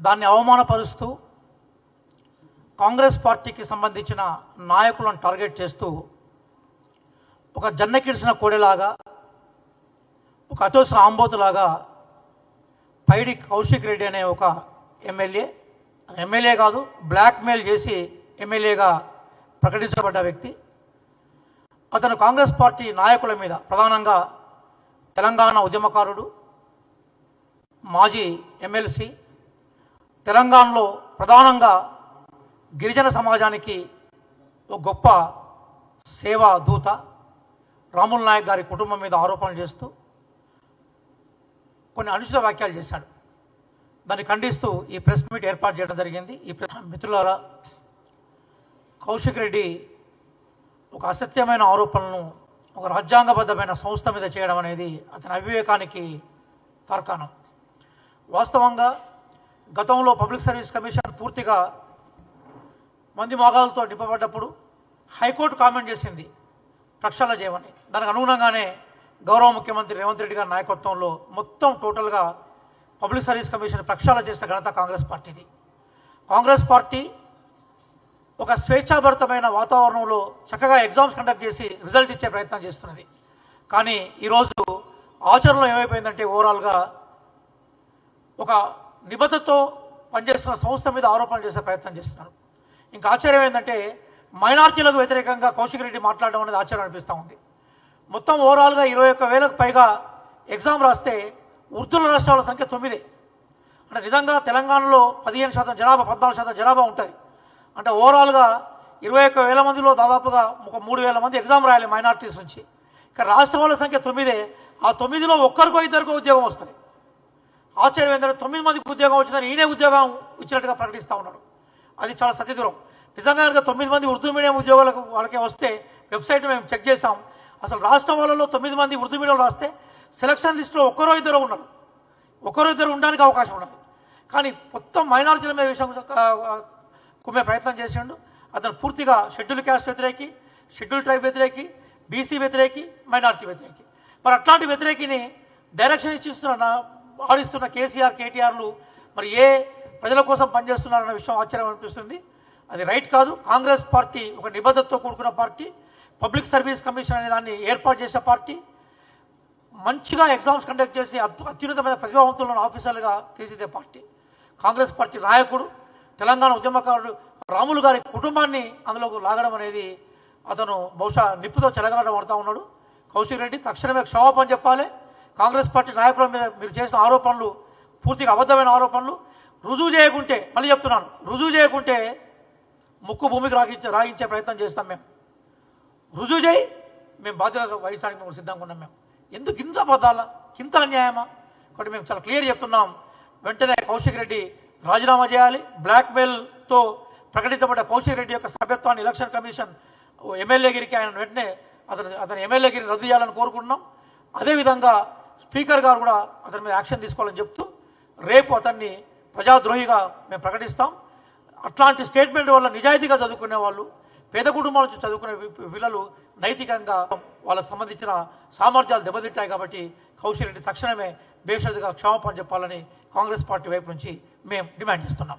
దాన్ని అవమానపరుస్తూ కాంగ్రెస్ పార్టీకి సంబంధించిన నాయకులను టార్గెట్ చేస్తూ ఒక జన్నకిడిసిన కోడెలాగా, ఒక అచోసిన ఆంబోతులాగా పైడి కౌశిక్ రెడ్డి అనే ఒక ఎమ్మెల్యే కాదు, బ్లాక్మెయిల్ చేసి ఎమ్మెల్యేగా ప్రకటించబడ్డ వ్యక్తి. అతను కాంగ్రెస్ పార్టీ నాయకుల మీద, ప్రధానంగా తెలంగాణ ఉద్యమకారుడు, మాజీ ఎమ్మెల్సీ, తెలంగాణలో ప్రధానంగా గిరిజన సమాజానికి ఒక గొప్ప సేవా దూత రాముల్ నాయక్ గారి కుటుంబం మీద ఆరోపణలు చేస్తూ కొన్ని అనుచిత వ్యాఖ్యలు చేశాడు. దాన్ని ఖండిస్తూ ఈ ప్రెస్ మీట్ ఏర్పాటు చేయడం జరిగింది. ఈ మిత్రులారా, కౌశిక్ రెడ్డి ఒక అసత్యమైన ఆరోపణలను ఒక రాజ్యాంగబద్ధమైన సంస్థ మీద చేయడం అనేది అతని అవివేకానికి తార్కాణం. వాస్తవంగా గతంలో పబ్లిక్ సర్వీస్ కమిషన్ పూర్తిగా మంది మోగాలతో నింపబడ్డప్పుడు హైకోర్టు కామెంట్ చేసింది ప్రక్షాళన చేయమని. దానికి అనుగుణంగానే గౌరవ ముఖ్యమంత్రి రేవంత్ రెడ్డి గారి నాయకత్వంలో మొత్తం టోటల్గా పబ్లిక్ సర్వీస్ కమిషన్ ప్రక్షాళన చేసిన ఘనత కాంగ్రెస్ పార్టీది. కాంగ్రెస్ పార్టీ ఒక స్వేచ్ఛాభరితమైన వాతావరణంలో చక్కగా ఎగ్జామ్స్ కండక్ట్ చేసి రిజల్ట్ ఇచ్చే ప్రయత్నం చేస్తున్నది. కానీ ఈరోజు ఆచరణలో ఏమైపోయిందంటే ఓవరాల్గా ఒక నిబద్ధతతో పనిచేస్తున్న సంస్థ మీద ఆరోపణలు చేసే ప్రయత్నం చేస్తున్నారు. ఇంకా ఆశ్చర్యం ఏంటంటే మైనార్టీలకు వ్యతిరేకంగా కౌశిక్ రెడ్డి మాట్లాడడం అనేది ఆశ్చర్యం అనిపిస్తూ ఉంది. మొత్తం ఓవరాల్గా 21,000కు పైగా ఎగ్జామ్ రాస్తే ఉర్దూల రాష్ట్రాల సంఖ్య 9. అంటే నిజంగా తెలంగాణలో 15% జనాభా, 14% జనాభా ఉంటుంది. అంటే ఓవరాల్గా 21,000 మందిలో దాదాపుగా ఒక 3,000 మంది ఎగ్జామ్ రాయాలి మైనార్టీస్ నుంచి. ఇక్కడ రాష్ట్రంలో సంఖ్య 9. ఆ 9లో ఒక్కరికో ఇద్దరికో ఉద్యోగం వస్తుంది. ఆశ్చర్యం ఏంటంటే 9 మందికి ఉద్యోగం వచ్చిందని ఈయనే ఉద్యోగం ఇచ్చినట్టుగా ప్రకటిస్తూ ఉన్నాడు. అది చాలా సత్యదూరం. నిజంగా కనుక 9 మంది ఉర్దూ మీడియం ఉద్యోగాలకు వాళ్ళకే వస్తే వెబ్సైట్ మేము చెక్ చేసాం. అసలు రాష్ట్రం వాళ్ళలో 9 మంది ఉర్దూ మీడియం రాస్తే సెలక్షన్ లిస్టులో ఒక్కరో ఇద్దరు ఉన్నారు. ఒక్కరో ఇద్దరు ఉండడానికి అవకాశం ఉన్నది. కానీ మొత్తం మైనారిటీల మీద విషయం కుమ్మే ప్రయత్నం చేసిండు. అతను పూర్తిగా షెడ్యూల్ క్యాస్ట్ వ్యతిరేకి, షెడ్యూల్ ట్రైబ్ వ్యతిరేకి, బీసీ వ్యతిరేకి, మైనారిటీ వ్యతిరేకి. మరి అట్లాంటి వ్యతిరేకిని డైరెక్షన్ ఆడిస్తున్న కేసీఆర్, కేటీఆర్లు మరి ఏ ప్రజల కోసం పనిచేస్తున్నారన్న విషయం ఆశ్చర్యం అనిపిస్తుంది. అది రైట్ కాదు. కాంగ్రెస్ పార్టీ ఒక నిబద్ధతతో కూడుకున్న పార్టీ, పబ్లిక్ సర్వీస్ కమిషన్ అనే దాన్ని ఏర్పాటు చేసే పార్టీ, మంచిగా ఎగ్జామ్స్ కండక్ట్ చేసి అత్యున్నతమైన ప్రతిభావంతులను ఆఫీసర్లుగా తీర్చిదే పార్టీ. కాంగ్రెస్ పార్టీ నాయకుడు, తెలంగాణ ఉద్యమకారుడు రాములు గారి కుటుంబాన్ని అందులోకి లాగడం అనేది అతను బహుశా నిప్పుతో చెలగాటం పడుతూ ఉన్నాడు. కౌశిక్ రెడ్డి తక్షణమే క్షమాపణ చెప్పాలి. కాంగ్రెస్ పార్టీ నాయకుల మీద మీరు చేసిన ఆరోపణలు పూర్తిగా అబద్ధమైన ఆరోపణలు. రుజువు చేయకుంటే, మళ్ళీ చెప్తున్నాను, రుజువు చేయకుంటే ముక్కు భూమికి రాగించే ప్రయత్నం చేస్తాం. మేము రుజువు చేయి, మేము బాధ్యత వహించడానికి మేము సిద్ధంగా ఉన్నాం. మేము ఎందుకు ఇంత అబద్ధాలా, ఇంత అన్యాయమా? కాబట్టి మేము చాలా క్లియర్ చెప్తున్నాం. వెంటనే కౌశిక్ రెడ్డి రాజీనామా చేయాలి. బ్లాక్మెయిల్తో ప్రకటించబడ్డ కౌశిక్ రెడ్డి యొక్క సభ్యత్వాన్ని ఎలక్షన్ కమిషన్ ఎమ్మెల్యేగిరికి ఆయన వెంటనే అతని ఎమ్మెల్యేగిరిని రద్దు చేయాలని కోరుకుంటున్నాం. అదేవిధంగా స్పీకర్ గారు కూడా అతని మీద యాక్షన్ తీసుకోవాలని చెప్తూ రేపు అతన్ని ప్రజాద్రోహిగా మేము ప్రకటిస్తాం. అట్లాంటి స్టేట్మెంట్ వల్ల నిజాయితీగా చదువుకునే వాళ్ళు, పేద కుటుంబాల నుంచి చదువుకునే పిల్లలు నైతికంగా వాళ్ళకు సంబంధించిన సామర్థ్యాలు దెబ్బతింటాయి. కాబట్టి కౌశిక్ రెడ్డి తక్షణమే బేషరతుగా క్షమాపణ చెప్పాలని కాంగ్రెస్ పార్టీ వైపు నుంచి మేము డిమాండ్ చేస్తున్నాం.